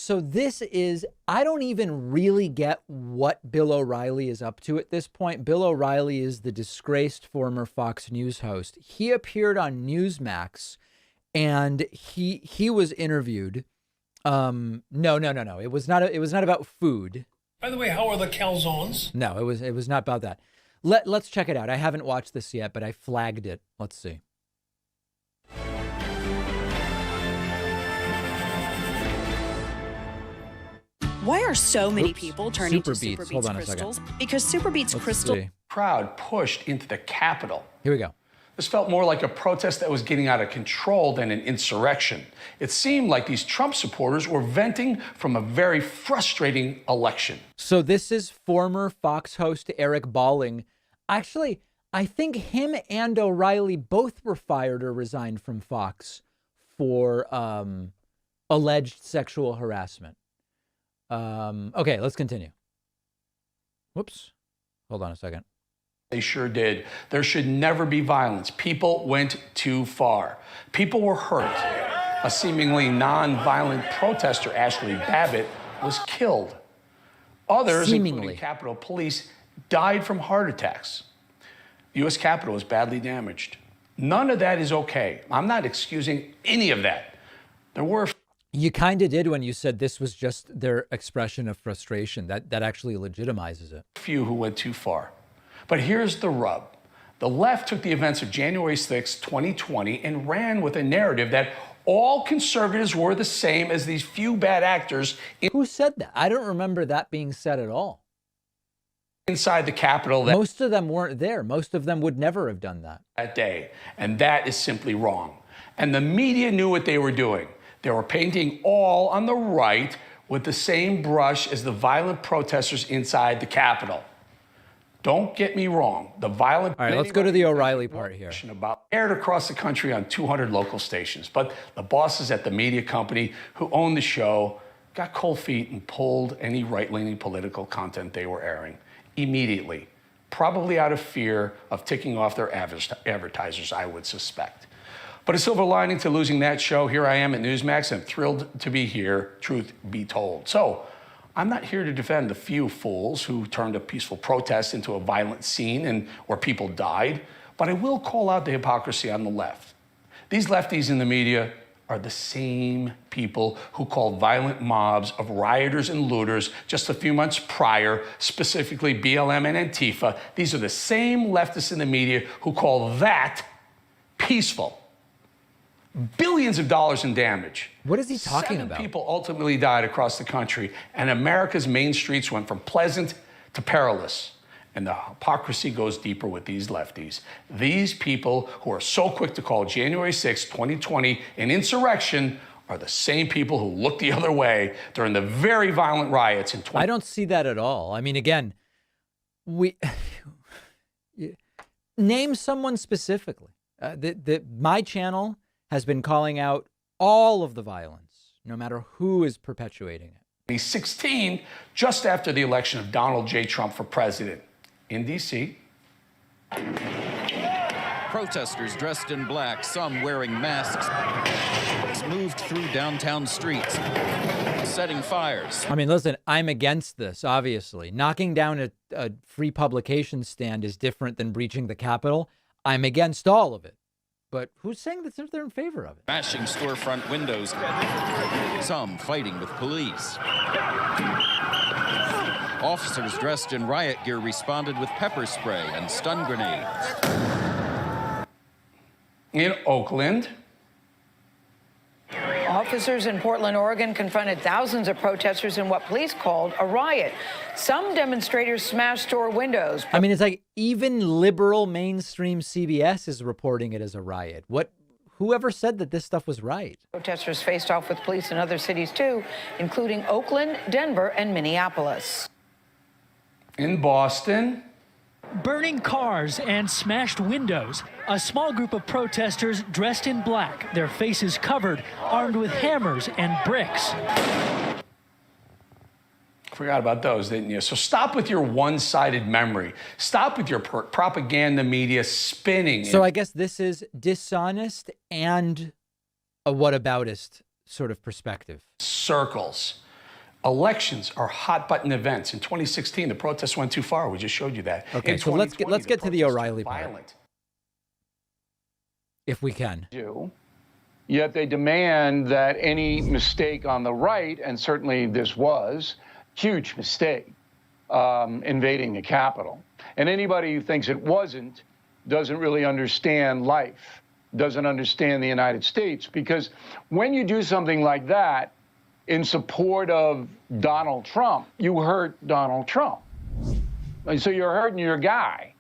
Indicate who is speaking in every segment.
Speaker 1: So this is, I don't even really get what Bill O'Reilly is up to at this point. Bill O'Reilly is the disgraced former Fox News host. He appeared on Newsmax and he was interviewed. No. It was not about food.
Speaker 2: By the way, how are the calzones?
Speaker 1: No, it was not about that. Let's check it out. I haven't watched this yet, but I flagged it. Let's see.
Speaker 3: Why are so many people turning to
Speaker 1: Super
Speaker 3: Super
Speaker 1: Beats. Hold
Speaker 3: Beats
Speaker 1: on a
Speaker 3: crystals?
Speaker 1: second.
Speaker 3: Because Super Beats crystals.
Speaker 4: Crowd pushed into the Capitol.
Speaker 1: Here we go.
Speaker 4: This felt more like a protest that was getting out of control than an insurrection. It seemed like these Trump supporters were venting from a very frustrating election.
Speaker 1: So this is former Fox host Eric Balling. Actually, I think him and O'Reilly both were fired or resigned from Fox for alleged sexual harassment. Okay, let's continue. Whoops. Hold on a second.
Speaker 4: They sure did. There should never be violence. People went too far. People were hurt. A seemingly non-violent protester, Ashley Babbitt, was killed. Others, including Capitol Police, died from heart attacks. The U.S. Capitol was badly damaged. None of that is okay. I'm not excusing any of that. There were...
Speaker 1: You kind of did when you said this was just their expression of frustration. That actually legitimizes it.
Speaker 4: Few who went too far. But here's the rub. The left took the events of January 6, 2020, and ran with a narrative that all conservatives were the same as these few bad actors.
Speaker 1: Who said that? I don't remember that being said at all.
Speaker 4: Inside the Capitol.
Speaker 1: Most of them weren't there. Most of them would never have done that
Speaker 4: day. And that is simply wrong. And the media knew what they were doing. They were painting all on the right with the same brush as the violent protesters inside the Capitol. Don't get me wrong. The violent...
Speaker 1: All right, let's go to the O'Reilly part here.
Speaker 4: ...about aired across the country on 200 local stations. But the bosses at the media company who owned the show got cold feet and pulled any right-leaning political content they were airing immediately, probably out of fear of ticking off their advertisers, I would suspect. But a silver lining to losing that show, here I am at Newsmax, and I'm thrilled to be here, truth be told. So, I'm not here to defend the few fools who turned a peaceful protest into a violent scene and where people died, but I will call out the hypocrisy on the left. These lefties in the media are the same people who called violent mobs of rioters and looters just a few months prior, specifically BLM and Antifa. These are the same leftists in the media who call that peaceful. Billions of dollars in damage.
Speaker 1: What is he talking
Speaker 4: 7
Speaker 1: about?
Speaker 4: People ultimately died across the country, and America's main streets went from pleasant to perilous. And the hypocrisy goes deeper with these lefties. These people who are so quick to call January 6, 2020 an insurrection are the same people who looked the other way during the very violent riots in 2020.
Speaker 1: I don't see that at all. I mean, again, name someone specifically. My channel has been calling out all of the violence, no matter who is perpetuating it.
Speaker 4: 2016, just after the election of Donald J. Trump for president in D.C.
Speaker 5: Protesters dressed in black, some wearing masks, moved through downtown streets, setting fires.
Speaker 1: I mean, listen, I'm against this, obviously. Knocking down a free publication stand is different than breaching the Capitol. I'm against all of it. But who's saying that they're in favor of it?
Speaker 5: Bashing storefront windows, some fighting with police. Officers dressed in riot gear responded with pepper spray and stun grenades.
Speaker 4: In Oakland,
Speaker 6: officers in Portland, Oregon confronted thousands of protesters in what police called a riot. Some demonstrators smashed store windows.
Speaker 1: I mean, it's like even liberal mainstream CBS is reporting it as a riot. Whoever said that this stuff was right?
Speaker 6: Protesters faced off with police in other cities, too, including Oakland, Denver, and Minneapolis.
Speaker 4: In Boston,
Speaker 7: burning cars and smashed windows. A small group of protesters dressed in black, their faces covered, armed with hammers and bricks.
Speaker 4: Forgot about those, didn't you? So stop with your one-sided memory. Stop with your propaganda media spinning.
Speaker 1: So I guess this is dishonest and a whataboutist sort of perspective.
Speaker 4: Circles. Elections are hot button events. In 2016, the protests went too far. We just showed you that.
Speaker 1: Okay,
Speaker 4: In
Speaker 1: so let's get
Speaker 4: 2020,
Speaker 1: to the
Speaker 4: protests
Speaker 1: O'Reilly
Speaker 4: turned
Speaker 1: part,
Speaker 4: violent.
Speaker 1: if we can.
Speaker 8: Yet they demand that any mistake on the right, and certainly this was huge mistake, invading the Capitol. And anybody who thinks it wasn't doesn't really understand life, doesn't understand the United States, because when you do something like that in support of Donald Trump, you hurt Donald Trump. And so you're hurting your guy.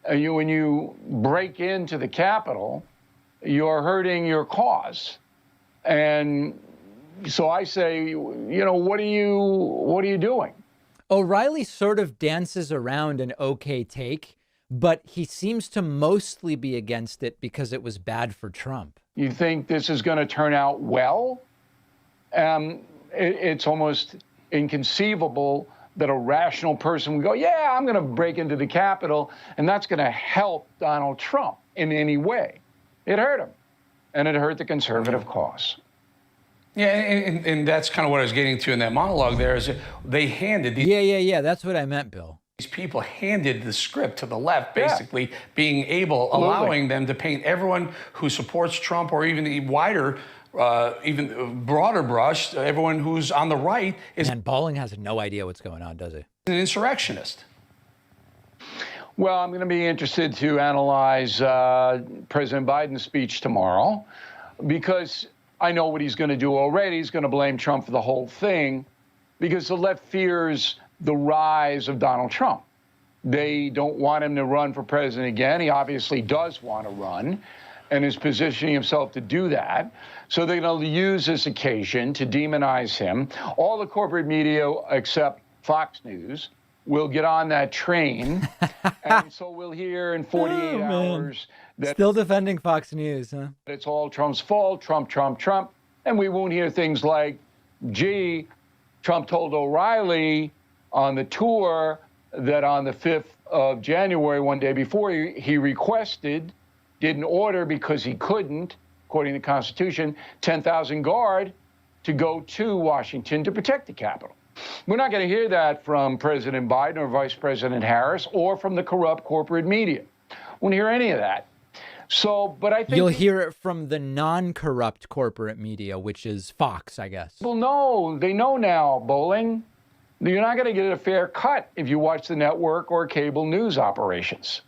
Speaker 8: When you break into the Capitol, you're hurting your cause. And so I say, what are you doing?
Speaker 1: O'Reilly sort of dances around an okay take, but he seems to mostly be against it because it was bad for Trump.
Speaker 8: You think this is going to turn out well? It's almost inconceivable that a rational person would go, yeah, I'm going to break into the Capitol, and that's going to help Donald Trump in any way. It hurt him, and it hurt the conservative cause.
Speaker 4: Yeah, and that's kind of what I was getting to in that monologue there, is that they handed these...
Speaker 1: Yeah, that's what I meant, Bill.
Speaker 4: These people handed the script to the left, basically allowing them to paint everyone who supports Trump, or even the wider, even broader brush, everyone who's on the right is...
Speaker 1: And Bolling has no idea what's going on, does he?
Speaker 4: An insurrectionist.
Speaker 8: Well, I'm going to be interested to analyze President Biden's speech tomorrow, because I know what he's going to do already. He's going to blame Trump for the whole thing, because the left fears the rise of Donald Trump. They don't want him to run for president again. He obviously does want to run and is positioning himself to do that. So they're going to use this occasion to demonize him. All the corporate media, except Fox News, will get on that train. And so we'll hear in 48 hours that...
Speaker 1: Still defending Fox News, huh?
Speaker 8: It's all Trump's fault, Trump, Trump, Trump. And we won't hear things like, gee, Trump told O'Reilly on the tour that on the 5th of January, one day before, he requested, didn't order because he couldn't, according to the Constitution, 10,000 guard to go to Washington to protect the Capitol. We're not going to hear that from President Biden or Vice President Harris or from the corrupt corporate media. We won't hear any of that. So, but I think
Speaker 1: you'll hear it from the non-corrupt corporate media, which is Fox, I guess.
Speaker 8: Well, no, they know now, Bowling. You're not going to get a fair cut if you watch the network or cable news operations.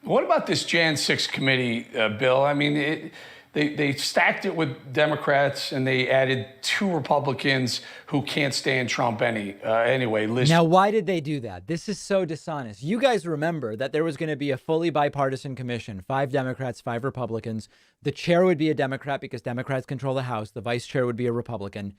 Speaker 4: What about this Jan 6 committee, Bill? I mean, they stacked it with Democrats, and they added 2 Republicans who can't stand Trump anyway.
Speaker 1: Now, why did they do that? This is so dishonest. You guys remember that there was going to be a fully bipartisan commission, 5 Democrats, 5 Republicans. The chair would be a Democrat because Democrats control the House. The vice chair would be a Republican.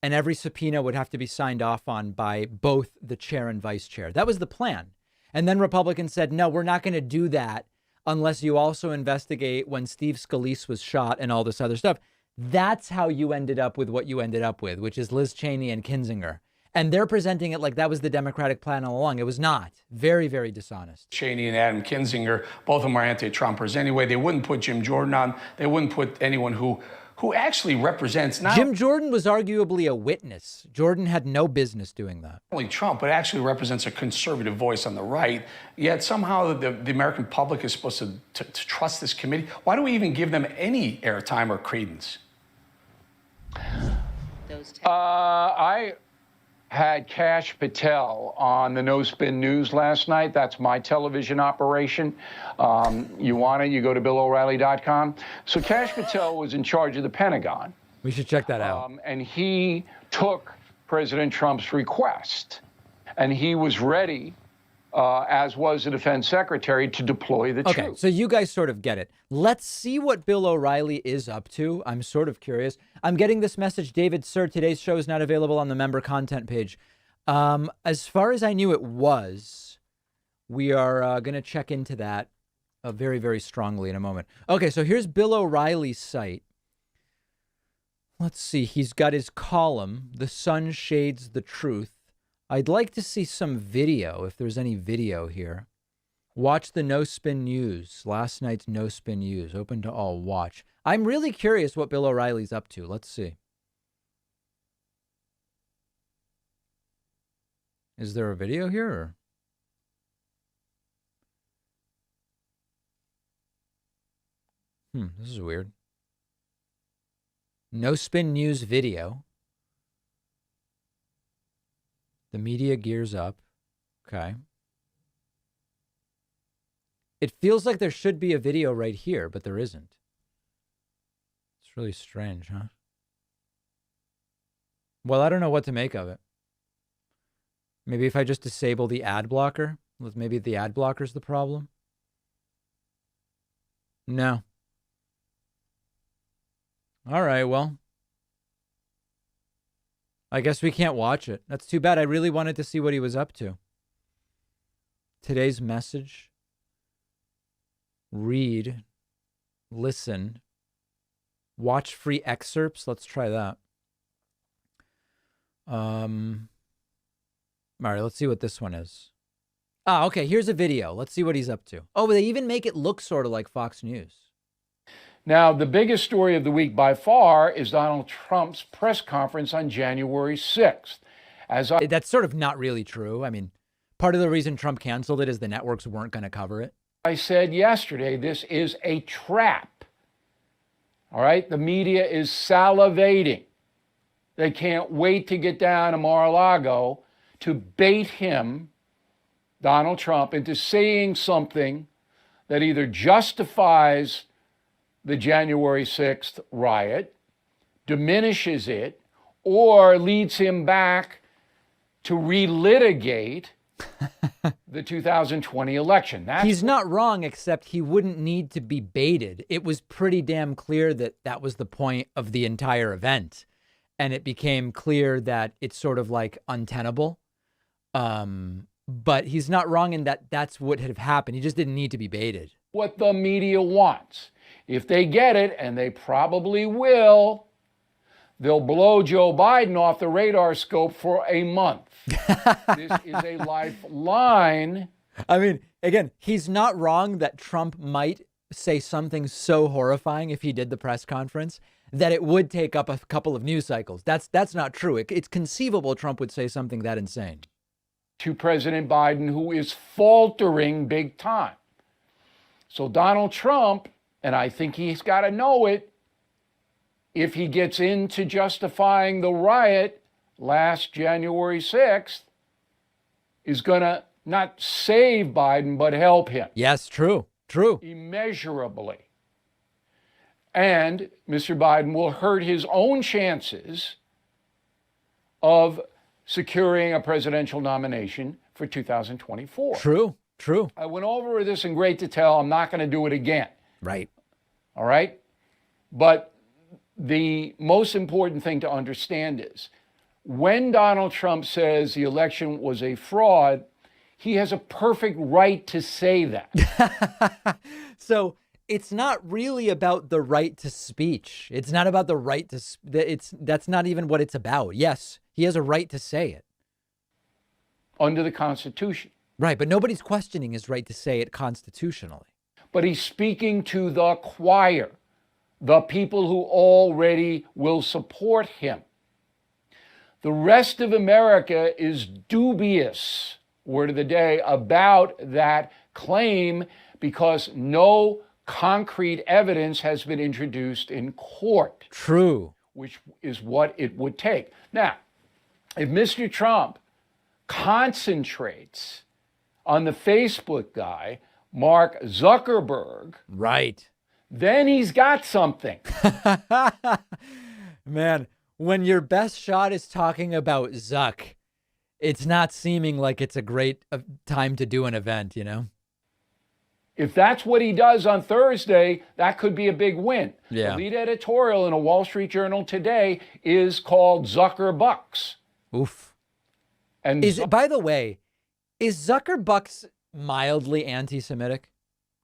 Speaker 1: And every subpoena would have to be signed off on by both the chair and vice chair. That was the plan. And then Republicans said, no, we're not going to do that unless you also investigate when Steve Scalise was shot and all this other stuff. That's how you ended up with what you ended up with, which is Liz Cheney and Kinzinger. And they're presenting it like that was the Democratic plan all along. It was not. Very, very dishonest.
Speaker 4: Cheney and Adam Kinzinger, both of them are anti-Trumpers anyway. They wouldn't put Jim Jordan on. They wouldn't put anyone who actually represents not...
Speaker 1: Jim Jordan was arguably a witness. Jordan had no business doing that.
Speaker 4: Not only Trump, but actually represents a conservative voice on the right. Yet somehow the American public is supposed to trust this committee. Why do we even give them any airtime or credence?
Speaker 8: I had Kash Patel on the No Spin News last night. That's my television operation. You want it, you go to BillO'Reilly.com. So Kash Patel was in charge of the Pentagon.
Speaker 1: We should check that out.
Speaker 8: And he took President Trump's request, and he was ready, as was the defense secretary, to deploy the troops.
Speaker 1: Okay, so you guys sort of get it. Let's see what Bill O'Reilly is up to. I'm sort of curious. I'm getting this message, David, sir, today's show is not available on the member content page. As far as I knew it was, we are going to check into that very, very strongly in a moment. Okay, so here's Bill O'Reilly's site. Let's see. He's got his column, The Sun Shades the Truth. I'd like to see some video, if there's any video here. Watch the No Spin News, last night's No Spin News, open to all, watch. I'm really curious what Bill O'Reilly's up to. Let's see. Is there a video here? Or? This is weird. No Spin News video. The media gears up. Okay. It feels like there should be a video right here, but there isn't. It's really strange, huh? Well, I don't know what to make of it. Maybe if I just disable the ad blocker, maybe the ad blocker's the problem. No. All right, well. I guess we can't watch it. That's too bad. I really wanted to see what he was up to. Today's message. Read. Listen. Watch free excerpts. Let's try that. All right, let's see what this one is. Ah, okay, here's a video. Let's see what he's up to. Oh, they even make it look sort of like Fox News.
Speaker 8: Now, the biggest story of the week by far is Donald Trump's press conference on January 6th.
Speaker 1: That's sort of not really true. I mean, part of the reason Trump canceled it is the networks weren't going to cover it.
Speaker 8: I said yesterday, this is a trap. All right? The media is salivating. They can't wait to get down to Mar-a-Lago to bait him, Donald Trump, into saying something that either justifies the January 6th riot, diminishes it, or leads him back to relitigate the 2020 election.
Speaker 1: He's not wrong, except he wouldn't need to be baited. It was pretty damn clear that that was the point of the entire event. And it became clear that it's sort of like untenable. But he's not wrong in that that's what had happened. He just didn't need to be baited.
Speaker 8: What the media wants. If they get it, and they probably will, they'll blow Joe Biden off the radar scope for a month. This is a lifeline.
Speaker 1: I mean, again, he's not wrong that Trump might say something so horrifying if he did the press conference that it would take up a couple of news cycles. That's not true. It's conceivable Trump would say something that insane.
Speaker 8: To President Biden, who is faltering big time. So Donald Trump, and I think he's got to know it, if he gets into justifying the riot last January 6th, is going to not save Biden, but help him.
Speaker 1: Yes, true.
Speaker 8: Immeasurably. And Mr. Biden will hurt his own chances of securing a presidential nomination for 2024.
Speaker 1: True.
Speaker 8: I went over this in great detail. I'm not going to do it again.
Speaker 1: Right.
Speaker 8: All right? But the most important thing to understand is when Donald Trump says the election was a fraud, he has a perfect right to say that.
Speaker 1: So it's not really about the right to speech. It's not about the right to, that's not even what it's about. Yes, he has a right to say it.
Speaker 8: Under the Constitution.
Speaker 1: Right, but nobody's questioning his right to say it constitutionally.
Speaker 8: But he's speaking to the choir, the people who already will support him. The rest of America is dubious, word of the day, about that claim because no concrete evidence has been introduced in court.
Speaker 1: True.
Speaker 8: Which is what it would take. Now, if Mr. Trump concentrates on the Facebook guy, Mark Zuckerberg,
Speaker 1: right,
Speaker 8: then he's got something.
Speaker 1: Man, when your best shot is talking about Zuck, it's not seeming like it's a great time to do an event, you know?
Speaker 8: If that's what he does on Thursday, that could be a big win.
Speaker 1: Yeah.
Speaker 8: The lead editorial in a Wall Street Journal today is called Zuckerbucks.
Speaker 1: Oof.
Speaker 8: And
Speaker 1: by the way, is Zuckerbucks mildly anti-Semitic?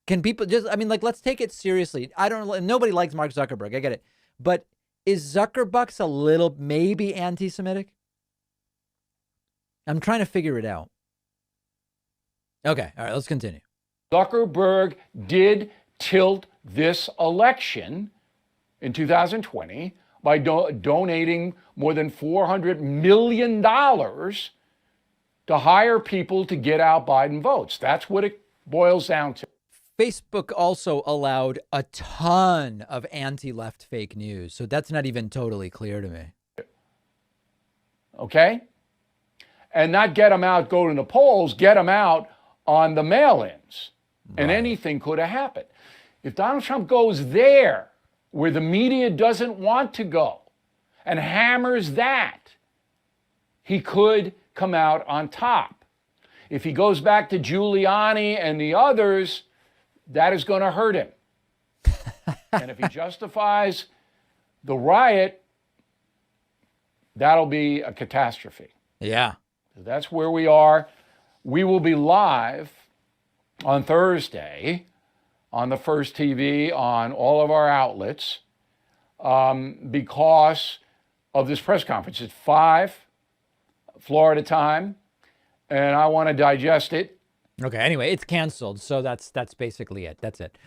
Speaker 1: Can people just, I mean, like, let's take it seriously. Nobody likes Mark Zuckerberg. I get it. But is Zuckerbucks a little maybe anti-Semitic? I'm trying to figure it out. Okay. All right. Let's continue.
Speaker 8: Zuckerberg did tilt this election in 2020 by donating more than $400 million to hire people to get out Biden votes. That's what it boils down to.
Speaker 1: Facebook also allowed a ton of anti-left fake news. So that's not even totally clear to me.
Speaker 8: Okay? And not get them out, go to the polls, get them out on the mail-ins. Right. And anything could have happened. If Donald Trump goes there where the media doesn't want to go and hammers that, he could come out on top. If he goes back to Giuliani and the others, that is going to hurt him. And if he justifies the riot, that'll be a catastrophe.
Speaker 1: Yeah.
Speaker 8: That's where we are. We will be live on Thursday on the First TV, on all of our outlets, because of this press conference. It's 5 Florida time, and I want to digest it.
Speaker 1: Okay, anyway, it's canceled, so that's basically it. That's it.